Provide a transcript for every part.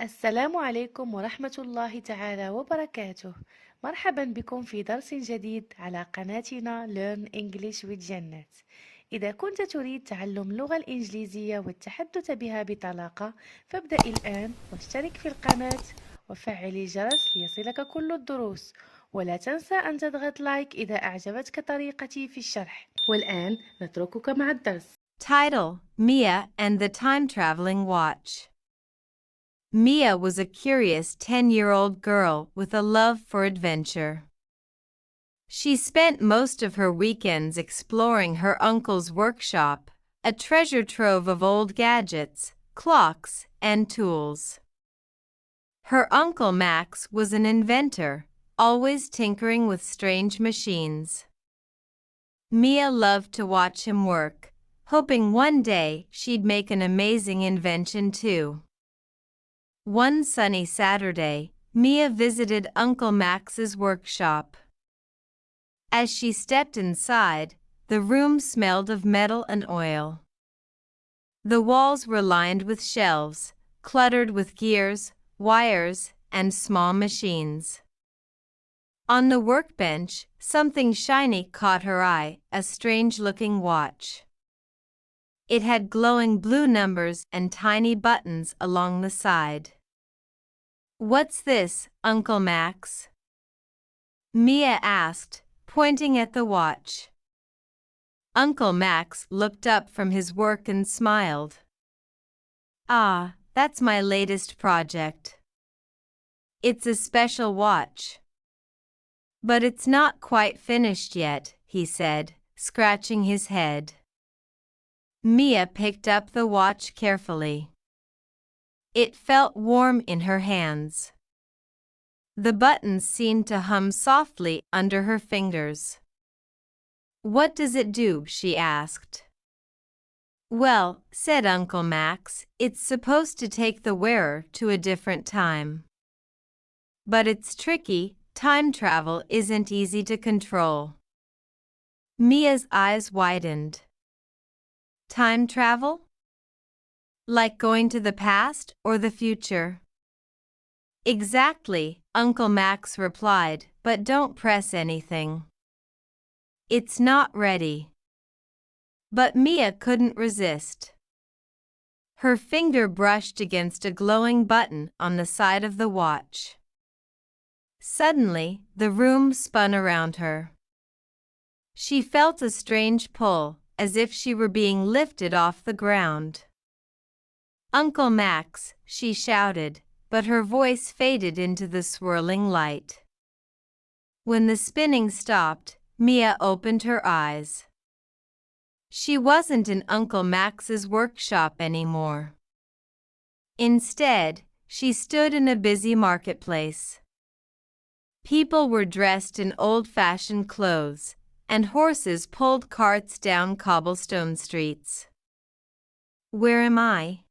السلام عليكم ورحمة الله تعالى وبركاته. مرحبا بكم في درس جديد على قناتنا Learn English with جنات. إذا كنت تريد تعلم اللغة الإنجليزية والتحدث بها بطلاقة، فابدأ الآن واشترك في القناة وفعل الجرس ليصلك كل الدروس، ولا تنسى أن تضغط لايك إذا أعجبتك طريقتي في الشرح. والآن نتركك مع الدرس. Title: Mia and the Time-Traveling Watch. Mia was a curious 10-year-old girl with a love for adventure. She spent most of her weekends exploring her uncle's workshop, a treasure trove of old gadgets, clocks, and tools. Her uncle Max was an inventor, always tinkering with strange machines. Mia loved to watch him work, hoping one day she'd make an amazing invention too. One sunny Saturday, Mia visited Uncle Max's workshop. As she stepped inside, the room smelled of metal and oil. The walls were lined with shelves, cluttered with gears, wires, and small machines. On the workbench, something shiny caught her eye, a strange-looking watch. It had glowing blue numbers and tiny buttons along the side. "What's this, Uncle Max?" Mia asked, pointing at the watch. Uncle Max looked up from his work and smiled. "Ah, that's my latest project. It's a special watch. But it's not quite finished yet," he said, scratching his head. Mia picked up the watch carefully. It felt warm in her hands. The buttons seemed to hum softly under her fingers. "What does it do?" she asked. "Well," said Uncle Max, "it's supposed to take the wearer to a different time. But it's tricky. Time travel isn't easy to control." Mia's eyes widened. Time travel? Like going to the past or the future? "Exactly," Uncle Max replied, "but don't press anything. It's not ready." But Mia couldn't resist. Her finger brushed against a glowing button on the side of the watch. Suddenly, the room spun around her. She felt a strange pull, as if she were being lifted off the ground. "Uncle Max," she shouted, but her voice faded into the swirling light. When the spinning stopped, Mia opened her eyes. She wasn't in Uncle Max's workshop anymore. Instead, she stood in a busy marketplace. People were dressed in old-fashioned clothes, and horses pulled carts down cobblestone streets. "Where am I?"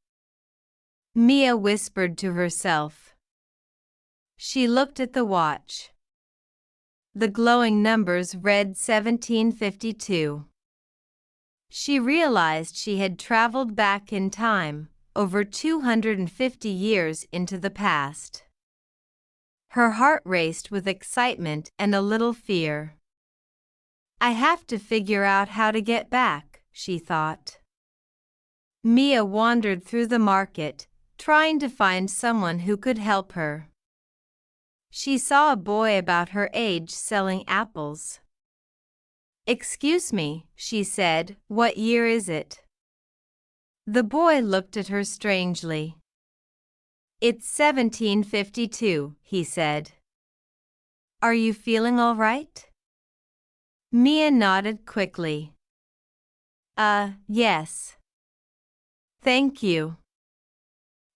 Mia whispered to herself. She looked at the watch. The glowing numbers read 1752. She realized she had traveled back in time, over 250 years into the past. Her heart raced with excitement and a little fear. "I have to figure out how to get back," she thought. Mia wandered through the market, trying to find someone who could help her. She saw a boy about her age selling apples. "Excuse me," she said, "what year is it?" The boy looked at her strangely. "It's 1752, he said. "Are you feeling all right?" Mia nodded quickly. Yes. Thank you."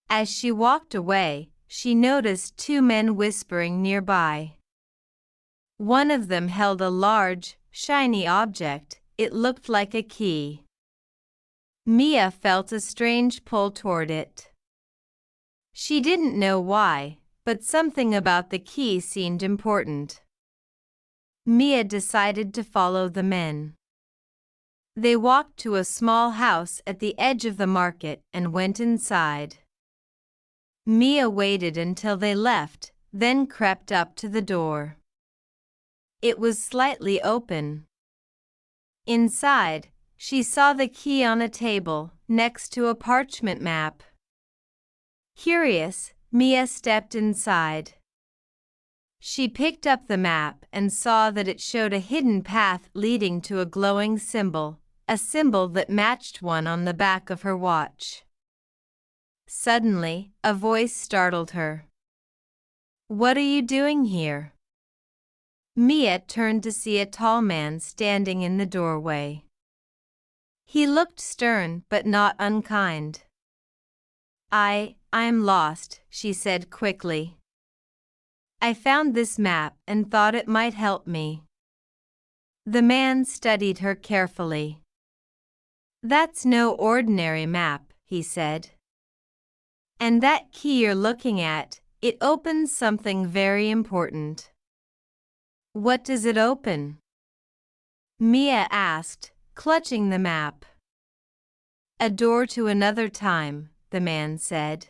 As she walked away, she noticed two men whispering nearby. One of them held a large, shiny object. It looked like a key. Mia felt a strange pull toward it. She didn't know why, but something about the key seemed important. Mia decided to follow the men. They walked to a small house at the edge of the market and went inside. Mia waited until they left, then crept up to the door. It was slightly open. Inside, she saw the key on a table, next to a parchment map. Curious, Mia stepped inside. She picked up the map and saw that it showed a hidden path leading to a glowing symbol, a symbol that matched one on the back of her watch. Suddenly, a voice startled her. "What are you doing here?" Mia turned to see a tall man standing in the doorway. He looked stern but not unkind. I'm lost," she said quickly. "I found this map and thought it might help me." The man studied her carefully. "That's no ordinary map," he said. "And that key you're looking at, it opens something very important." "What does it open?" Mia asked, clutching the map. "A door to another time," the man said.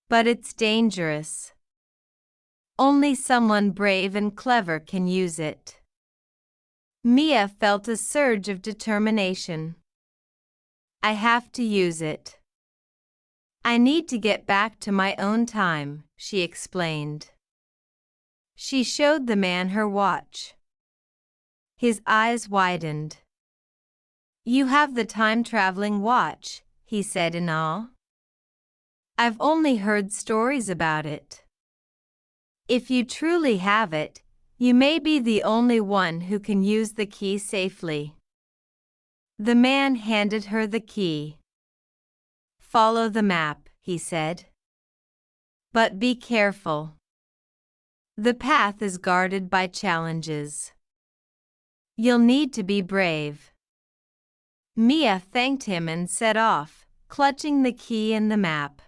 "But it's dangerous. Only someone brave and clever can use it." Mia felt a surge of determination. "I have to use it. I need to get back to my own time," she explained. She showed the man her watch. His eyes widened. "You have the time-traveling watch," he said in awe. "I've only heard stories about it. If you truly have it, you may be the only one who can use the key safely." The man handed her the key. "Follow the map," he said. "But be careful. The path is guarded by challenges. You'll need to be brave." Mia thanked him and set off, clutching the key and the map.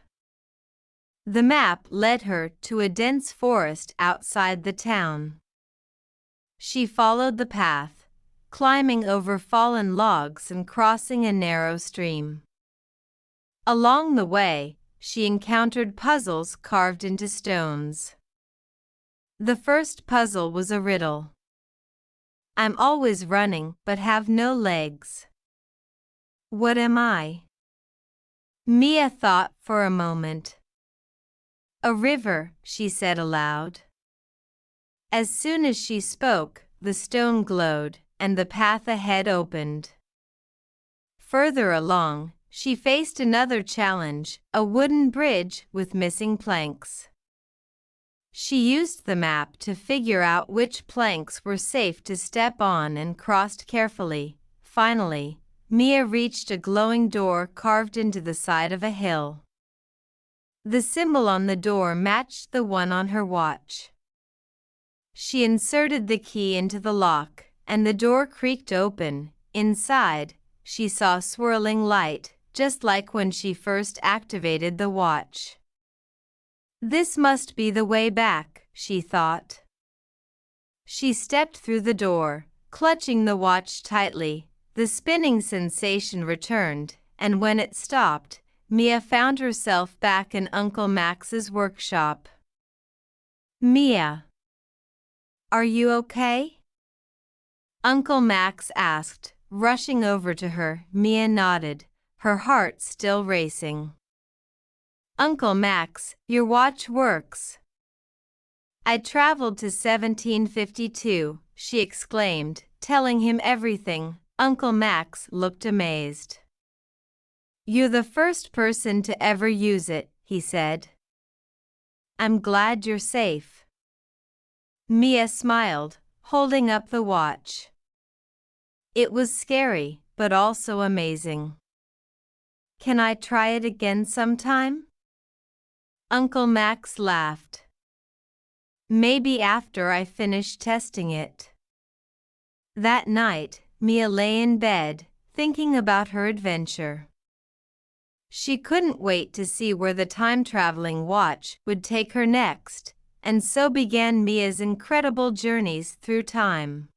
The map led her to a dense forest outside the town. She followed the path, climbing over fallen logs and crossing a narrow stream. Along the way, she encountered puzzles carved into stones. The first puzzle was a riddle. "I'm always running but have no legs. What am I?" Mia thought for a moment. "A river," she said aloud. As soon as she spoke, the stone glowed, and the path ahead opened. Further along, she faced another challenge, a wooden bridge with missing planks. She used the map to figure out which planks were safe to step on and crossed carefully. Finally, Mia reached a glowing door carved into the side of a hill. The symbol on the door matched the one on her watch. She inserted the key into the lock, and the door creaked open. Inside, she saw swirling light, just like when she first activated the watch. "This must be the way back," she thought. She stepped through the door, clutching the watch tightly. The spinning sensation returned, and when it stopped, Mia found herself back in Uncle Max's workshop. "Mia, are you okay?" Uncle Max asked, rushing over to her. Mia nodded, her heart still racing. "Uncle Max, your watch works." "I traveled to 1752, she exclaimed, telling him everything. Uncle Max looked amazed. "You're the first person to ever use it," he said. "I'm glad you're safe." Mia smiled, holding up the watch. It was scary, but also amazing. "Can I try it again sometime?" Uncle Max laughed. "Maybe after I finish testing it." That night, Mia lay in bed, thinking about her adventure. She couldn't wait to see where the time-traveling watch would take her next, and so began Mia's incredible journeys through time.